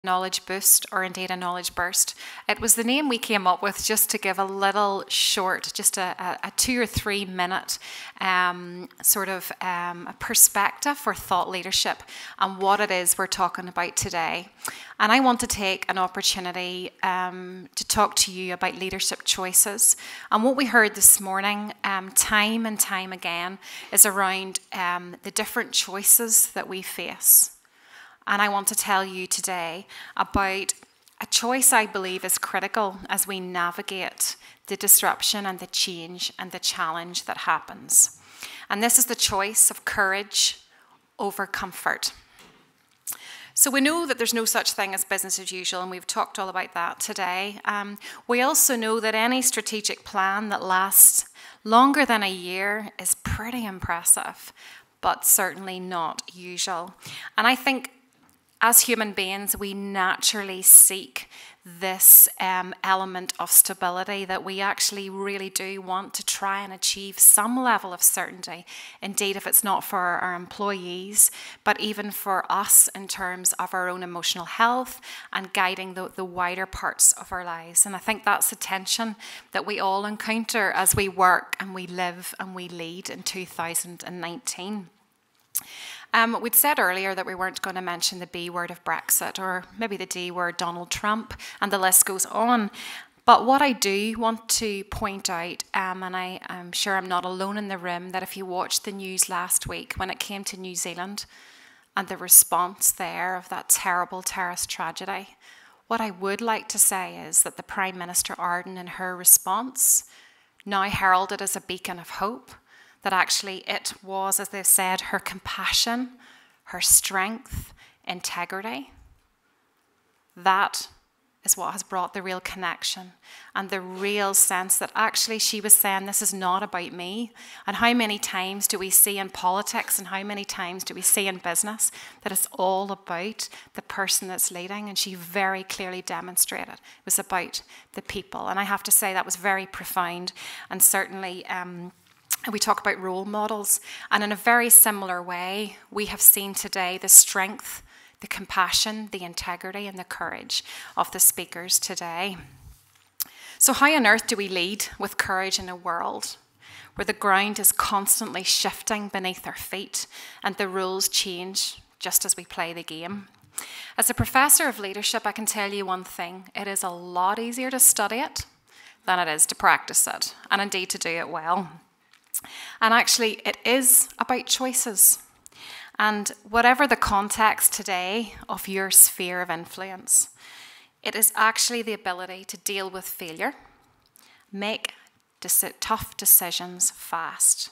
knowledge boost, or indeed a knowledge burst. It was the name we came up with just to give a little short, just a 2 or 3 minute a perspective for thought leadership and what it is we're talking about today. And I want to take an opportunity to talk to you about leadership choices. And what we heard this morning, time and time again, is around the different choices that we face. And I want to tell you today about a choice I believe is critical as we navigate the disruption and the change and the challenge that happens. And this is the choice of courage over comfort. So we know that there's no such thing as business as usual, and we've talked all about that today. We also know that any strategic plan that lasts longer than a year is pretty impressive, but certainly not usual. And I think as human beings, we naturally seek this element of stability, that we actually really do want to try and achieve some level of certainty. Indeed, if it's not for our employees, but even for us in terms of our own emotional health and guiding the wider parts of our lives. And I think that's a tension that we all encounter as we work and we live and we lead in 2019. We'd said earlier that we weren't going to mention the B word of Brexit, or maybe the D word, Donald Trump, and the list goes on. But what I do want to point out, and I'm sure I'm not alone in the room, that if you watched the news last week when it came to New Zealand and the response there of that terrible terrorist tragedy, what I would like to say is that the Prime Minister Ardern, in her response, now heralded as a beacon of hope, that actually it was, as they've said, her compassion, her strength, integrity. That is what has brought the real connection and the real sense that actually she was saying, this is not about me. And how many times do we see in politics and how many times do we see in business that it's all about the person that's leading? And she very clearly demonstrated it was about the people. And I have to say that was very profound, and certainly we talk about role models, and in a very similar way, we have seen today the strength, the compassion, the integrity, and the courage of the speakers today. So how on earth do we lead with courage in a world where the ground is constantly shifting beneath our feet and the rules change just as we play the game? As a professor of leadership, I can tell you one thing: it is a lot easier to study it than it is to practice it, and indeed to do it well. And actually, it is about choices. And whatever the context today of your sphere of influence, it is actually the ability to deal with failure, make tough decisions fast.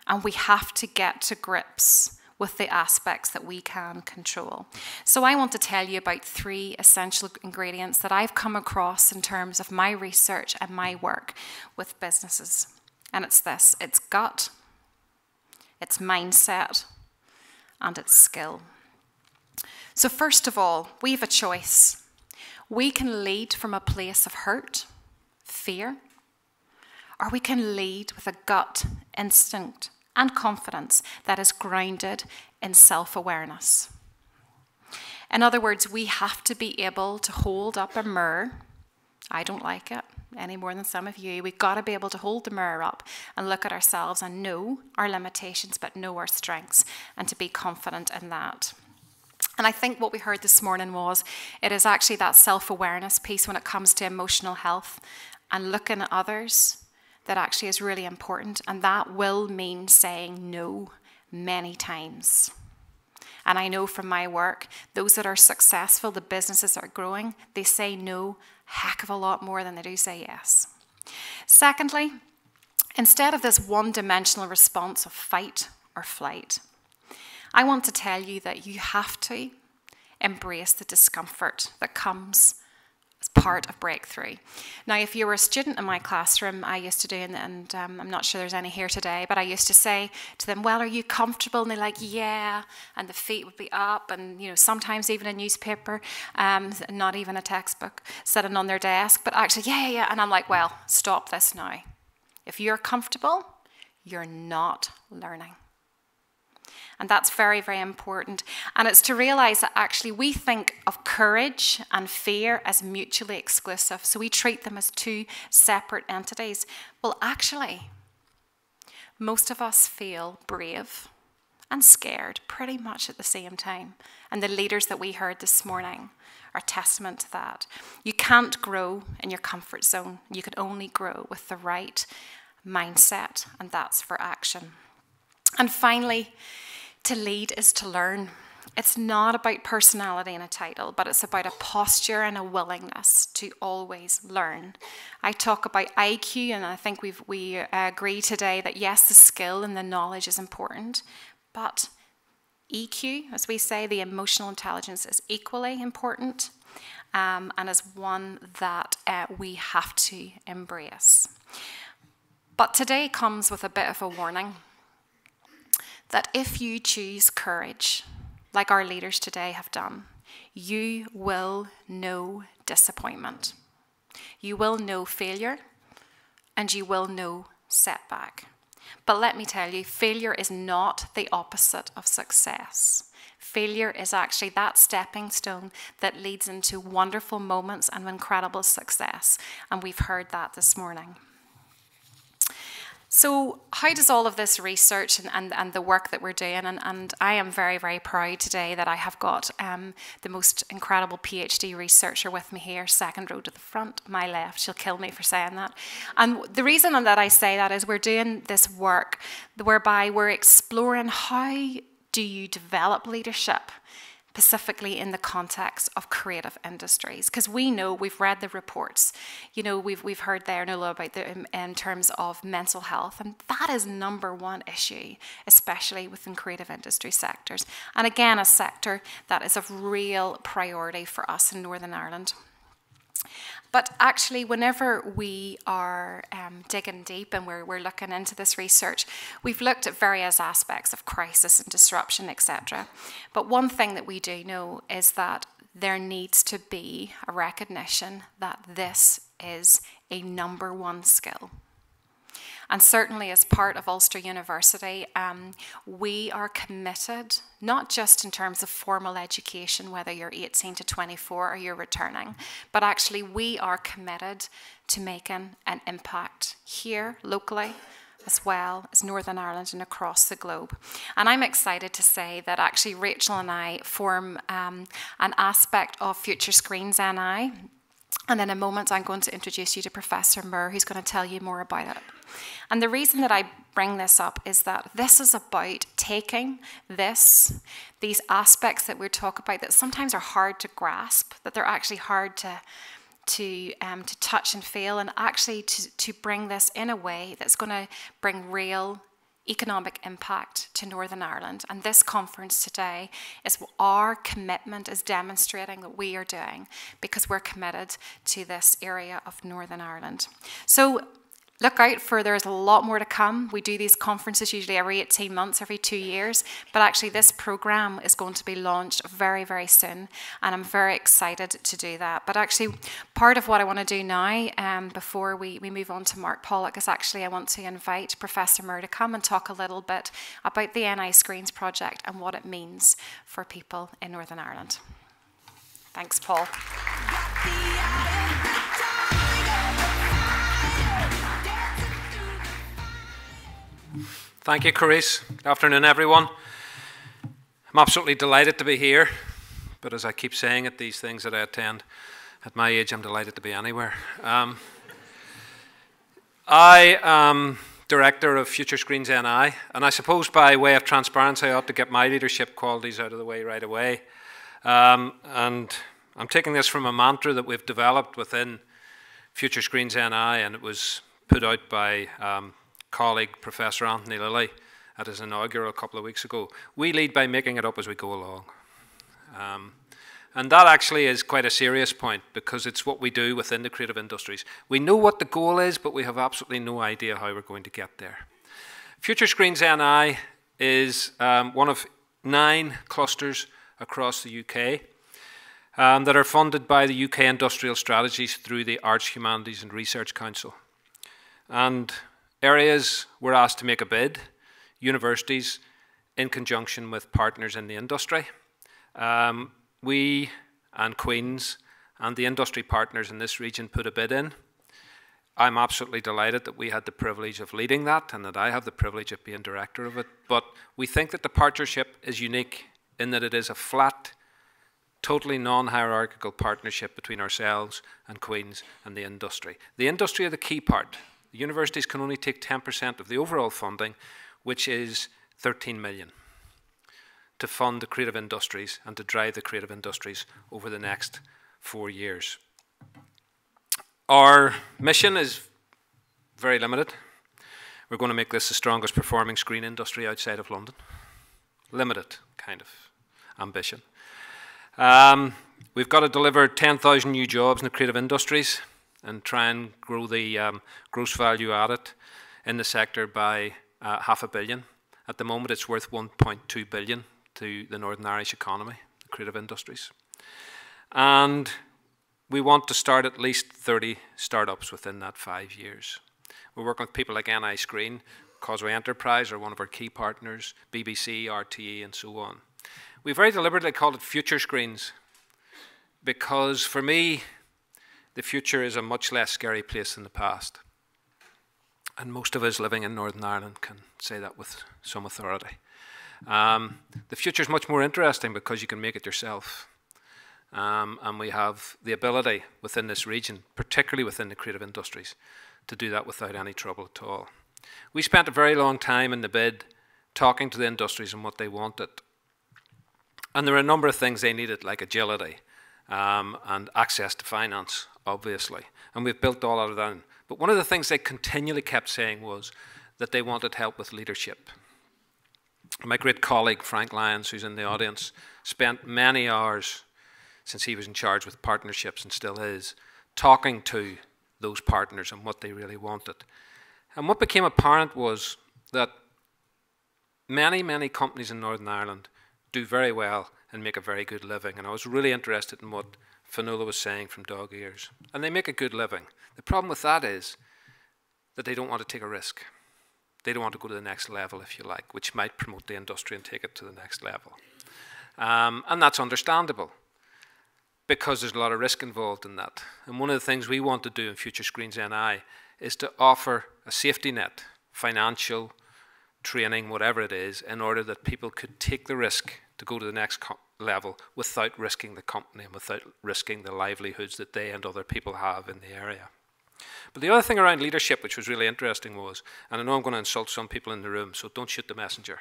And we have to get to grips with the aspects that we can control. So I want to tell you about 3 essential ingredients that I've come across in terms of my research and my work with businesses. And it's this: it's gut, it's mindset, and it's skill. So first of all, we have a choice. We can lead from a place of hurt, fear, or we can lead with a gut instinct and confidence that is grounded in self-awareness. In other words, we have to be able to hold up a mirror. I don't like it any more than some of you. We've got to be able to hold the mirror up and look at ourselves and know our limitations, but know our strengths, and to be confident in that. And I think what we heard this morning was, it is actually that self-awareness piece when it comes to emotional health and looking at others that actually is really important. And that will mean saying no many times. And I know from my work, those that are successful, the businesses that are growing, they say no heck of a lot more than they do say yes. Secondly, instead of this one-dimensional response of fight or flight, I want to tell you that you have to embrace the discomfort that comes as part of breakthrough. Now, if you were a student in my classroom, I used to do, and I'm not sure there's any here today, but I used to say to them, well, are you comfortable? And they're like, yeah, and the feet would be up, and sometimes even a newspaper, not even a textbook, sitting on their desk, but actually, yeah, and I'm like, well, stop this now. If you're comfortable, you're not learning. And that's very, very important. And it's to realize that actually we think of courage and fear as mutually exclusive. So we treat them as two separate entities. Well, actually, most of us feel brave and scared pretty much at the same time. And the leaders that we heard this morning are testament to that. You can't grow in your comfort zone. You can only grow with the right mindset, and that's for action. And finally, to lead is to learn. It's not about personality and a title, but it's about a posture and a willingness to always learn. I talk about IQ, and I think we agree today that yes, the skill and the knowledge is important, but EQ, as we say, the emotional intelligence, is equally important, and is one that we have to embrace. But today comes with a bit of a warning that if you choose courage, like our leaders today have done, you will know disappointment. You will know failure, and you will know setback. But let me tell you, failure is not the opposite of success. Failure is actually that stepping stone that leads into wonderful moments and incredible success. And we've heard that this morning. So how does all of this research and the work that we're doing, and I am very, very proud today that I have got the most incredible PhD researcher with me here, second row to the front, my left. She'll kill me for saying that. And the reason that I say that is we're doing this work whereby we're exploring how do you develop leadership, specifically in the context of creative industries, because we know, we've read the reports, you know, we've heard there Nuala about in terms of mental health, and that is number one issue, especially within creative industry sectors, and again a sector that is of real priority for us in Northern Ireland. But actually, whenever we are digging deep and we're looking into this research, we've looked at various aspects of crisis and disruption, etc. But one thing that we do know is that there needs to be a recognition that this is a number one skill. And certainly as part of Ulster University, we are committed, not just in terms of formal education, whether you're 18 to 24 or you're returning, but actually we are committed to making an impact here locally, as well as Northern Ireland and across the globe. And I'm excited to say that actually Rachel and I form an aspect of Future Screens NI. And in a moment, I'm going to introduce you to Professor Moore, who's going to tell you more about it. And the reason that I bring this up is that this is about taking these aspects that we talk about that sometimes are hard to grasp, that they're actually hard to touch and feel, and actually to bring this in a way that's going to bring real economic impact to Northern Ireland. And this conference today is what our commitment is demonstrating that we are doing, because we're committed to this area of Northern Ireland. So look out for, there's a lot more to come. We do these conferences usually every 18 months, every 2 years, but actually this program is going to be launched very, very soon, and I'm very excited to do that. But actually part of what I want to do now, before we move on to Mark Pollock, is actually I want to invite Professor Moore to come and talk a little bit about the NI Screens project and what it means for people in Northern Ireland. Thanks, Paul. Thank you, Karise. Good afternoon, everyone. I'm absolutely delighted to be here, but as I keep saying at these things that I attend, at my age, I'm delighted to be anywhere. I am Director of Future Screens NI, and I suppose by way of transparency, I ought to get my leadership qualities out of the way right away. And I'm taking this from a mantra that we've developed within Future Screens NI, and it was put out by colleague Professor Anthony Lilly at his inaugural a couple of weeks ago. We lead by making it up as we go along. And that actually is quite a serious point, because it's what we do within the creative industries. We know what the goal is, but we have absolutely no idea how we're going to get there. Future Screens NI is one of 9 clusters across the UK that are funded by the UK Industrial Strategies through the Arts, Humanities and Research Council. And areas we're asked to make a bid: universities, in conjunction with partners in the industry. We and Queen's and the industry partners in this region put a bid in. I'm absolutely delighted that we had the privilege of leading that and that I have the privilege of being director of it. But we think that the partnership is unique in that it is a flat, totally non-hierarchical partnership between ourselves and Queen's and the industry. The industry are the key part. The universities can only take 10% of the overall funding, which is 13 million, to fund the creative industries and to drive the creative industries over the next 4 years. Our mission is very limited. We're going to make this the strongest performing screen industry outside of London. Limited kind of ambition. We've got to deliver 10,000 new jobs in the creative industries and try and grow the gross value added in the sector by £500 million. At the moment, it's worth 1.2 billion to the Northern Irish economy, the creative industries. And we want to start at least 30 startups within that 5 years. We're working with people like NI Screen, Causeway Enterprise are one of our key partners, BBC, RTE, and so on. We very deliberately called it Future Screens because for me, the future is a much less scary place than the past. And most of us living in Northern Ireland can say that with some authority. The future is much more interesting because you can make it yourself. And we have the ability within this region, particularly within the creative industries, to do that without any trouble at all. We spent a very long time in the bid talking to the industries and what they wanted. And there are a number of things they needed, like agility and access to finance, obviously. And we've built all of that in. But one of the things they continually kept saying was that they wanted help with leadership. My great colleague, Frank Lyons, who's in the audience, spent many hours since he was in charge with partnerships and still is, talking to those partners and what they really wanted. And what became apparent was that many, many companies in Northern Ireland do very well and make a very good living. And I was really interested in what Fionnuala was saying from Dog Ears. And they make a good living. The problem with that is that they don't want to take a risk. They don't want to go to the next level, if you like, which might promote the industry and take it to the next level. And that's understandable, because there's a lot of risk involved in that. And one of the things we want to do in Future Screens NI is to offer a safety net, financial, training, whatever it is, in order that people could take the risk to go to the next level without risking the company and without risking the livelihoods that they and other people have in the area. But the other thing around leadership, which was really interesting was, and I know I'm going to insult some people in the room, so don't shoot the messenger.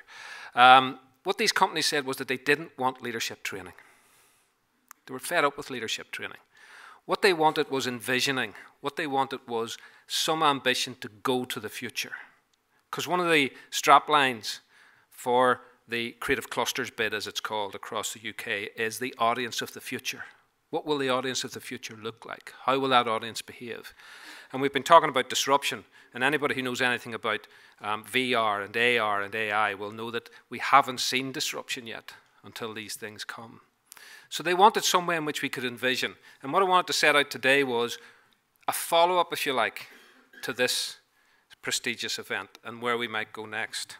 What these companies said was that they didn't want leadership training. They were fed up with leadership training. What they wanted was envisioning. What they wanted was some ambition to go to the future. Because one of the strap lines for the Creative Clusters bid, as it's called, across the UK, is the audience of the future. What will the audience of the future look like? How will that audience behave? And we've been talking about disruption, and anybody who knows anything about VR and AR and AI will know that we haven't seen disruption yet until these things come. So they wanted some way in which we could envision. And what I wanted to set out today was a follow-up, if you like, to this prestigious event and where we might go next.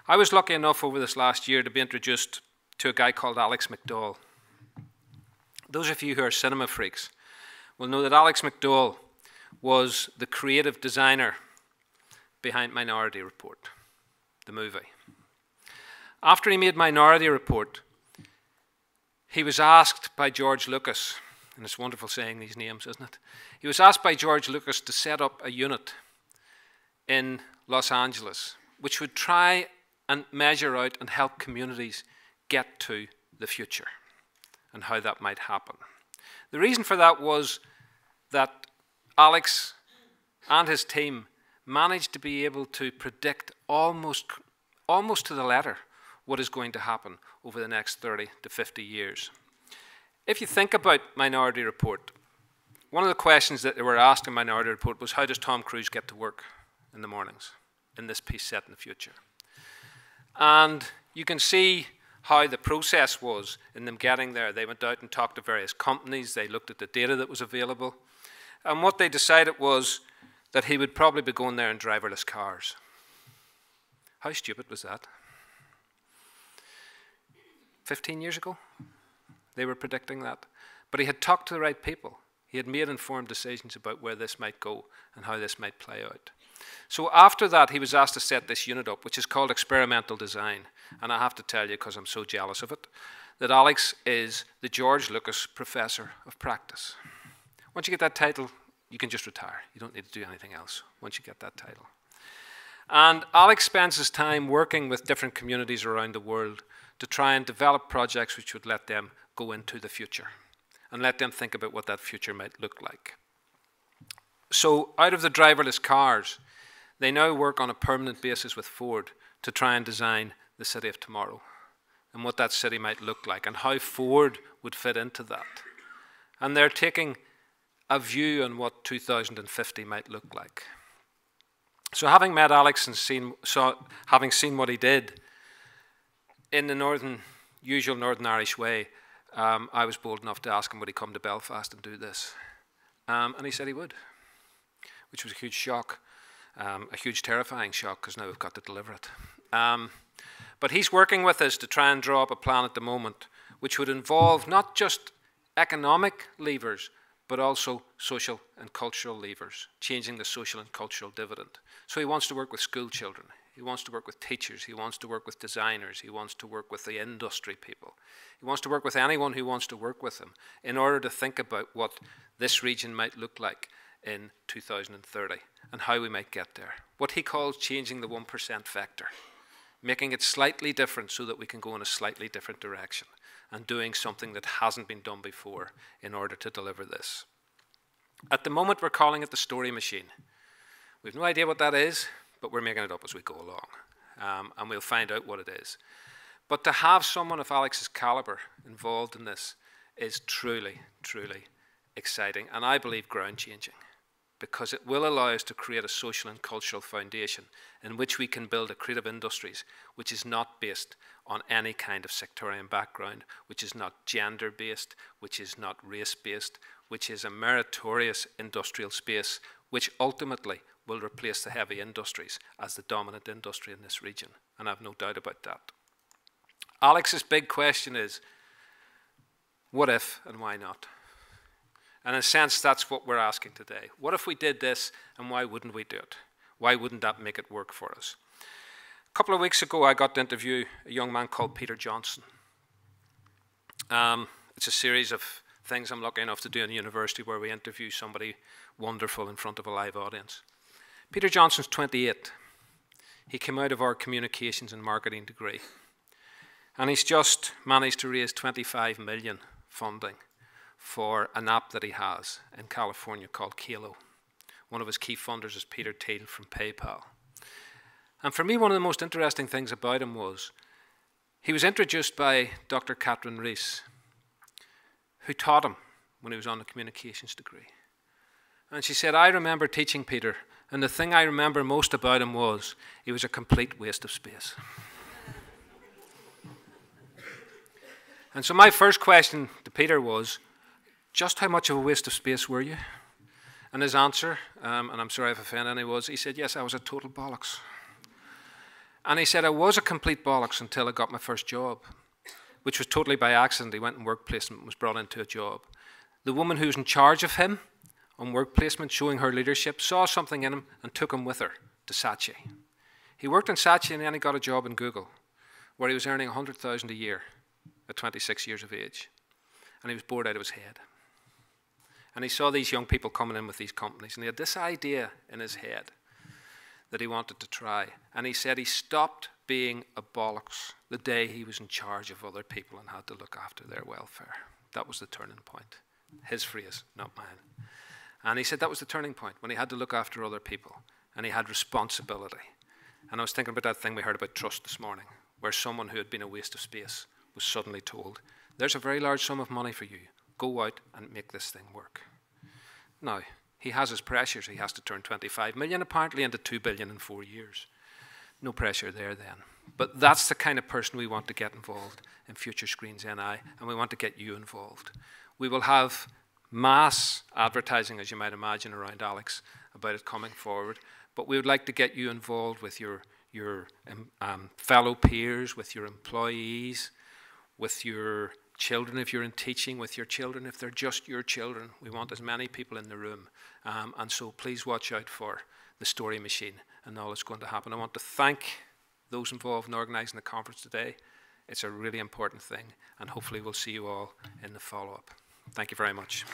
I was lucky enough over this last year to be introduced to a guy called Alex McDowell. Those of you who are cinema freaks will know that Alex McDowell was the creative designer behind Minority Report, the movie. After he made Minority Report, he was asked by George Lucas, and it's wonderful saying these names, isn't it? He was asked by George Lucas to set up a unit in Los Angeles, which would try and measure out and help communities get to the future and how that might happen. The reason for that was that Alex and his team managed to be able to predict almost to the letter what is going to happen over the next 30 to 50 years. If you think about Minority Report, one of the questions that they were asked in Minority Report was, how does Tom Cruise get to work in the mornings in this piece set in the future? And you can see how the process was in them getting there. They went out and talked to various companies. They looked at the data that was available. And what they decided was that he would probably be going there in driverless cars. How stupid was that? 15 years ago. They were predicting that. But he had talked to the right people. He had made informed decisions about where this might go and how this might play out. So after that, he was asked to set this unit up, which is called experimental design. And I have to tell you, because I'm so jealous of it, that Alex is the George Lucas Professor of Practice. Once you get that title, you can just retire. You don't need to do anything else once you get that title. And Alex spends his time working with different communities around the world to try and develop projects which would let them go into the future and let them think about what that future might look like. So out of the driverless cars, they now work on a permanent basis with Ford to try and design the city of tomorrow and what that city might look like and how Ford would fit into that. And they're taking a view on what 2050 might look like. So having met Alex and having seen what he did in the usual Northern Irish way, I was bold enough to ask him would he come to Belfast and do this. And he said he would, which was a huge shock, a huge terrifying shock because now we've got to deliver it. But he's working with us to try and draw up a plan at the moment which would involve not just economic levers, but also social and cultural levers, changing the social and cultural dividend. So he wants to work with school children. He wants to work with teachers. He wants to work with designers. He wants to work with the industry people. He wants to work with anyone who wants to work with him in order to think about what this region might look like in 2030 and how we might get there. What he calls changing the 1% vector, making it slightly different so that we can go in a slightly different direction and doing something that hasn't been done before in order to deliver this. At the moment, we're calling it the story machine. We've no idea what that is, but we're making it up as we go along, and we'll find out what it is. But to have someone of Alex's caliber involved in this is truly, truly exciting, and I believe ground-changing, because it will allow us to create a social and cultural foundation in which we can build a creative industries which is not based on any kind of sectarian background, which is not gender-based, which is not race-based, which is a meritorious industrial space, which ultimately will replace the heavy industries as the dominant industry in this region, and I have no doubt about that. Alex's big question is, what if and why not? And in a sense, that's what we're asking today. What if we did this, and why wouldn't we do it? Why wouldn't that make it work for us? A couple of weeks ago, I got to interview a young man called Peter Johnson. It's a series of things I'm lucky enough to do in a university where we interview somebody wonderful in front of a live audience. Peter Johnson's 28. He came out of our communications and marketing degree. And he's just managed to raise 25 million funding for an app that he has in California called Kalo. One of his key funders is Peter Thiel from PayPal. And for me, one of the most interesting things about him was he was introduced by Dr. Catherine Rees, who taught him when he was on the communications degree. And she said, I remember teaching Peter, and the thing I remember most about him was he was a complete waste of space. And so my first question to Peter was, just how much of a waste of space were you? And his answer, and I'm sorry if I offended any, was, he said, yes, I was a total bollocks. And he said, I was a complete bollocks until I got my first job, which was totally by accident. He went in work placement and was brought into a job. The woman who was in charge of him on work placement, showing her leadership, saw something in him and took him with her to Saatchi. He worked in Saatchi and then he got a job in Google, where he was earning $100,000 a year at 26 years of age. And he was bored out of his head. And he saw these young people coming in with these companies, and he had this idea in his head that he wanted to try. And he said he stopped being a bollocks the day he was in charge of other people and had to look after their welfare. That was the turning point. His phrase, not mine. And he said that was the turning point, when he had to look after other people and he had responsibility. And I was thinking about that thing we heard about trust this morning, where someone who had been a waste of space was suddenly told, there's a very large sum of money for you. Go out and make this thing work. Now, he has his pressures. He has to turn 25 million apparently into 2 billion in 4 years. No pressure there then. But that's the kind of person we want to get involved in Future Screens NI, and we want to get you involved. We will have mass advertising, as you might imagine, around Alex about it coming forward, but we would like to get you involved with your fellow peers, with your employees, with your children, if you're in teaching with your children, if they're just your children. We want as many people in the room. And so please watch out for the story machine and all that's going to happen. I want to thank those involved in organising the conference today. It's a really important thing, and hopefully we'll see you all in the follow-up. Thank you very much.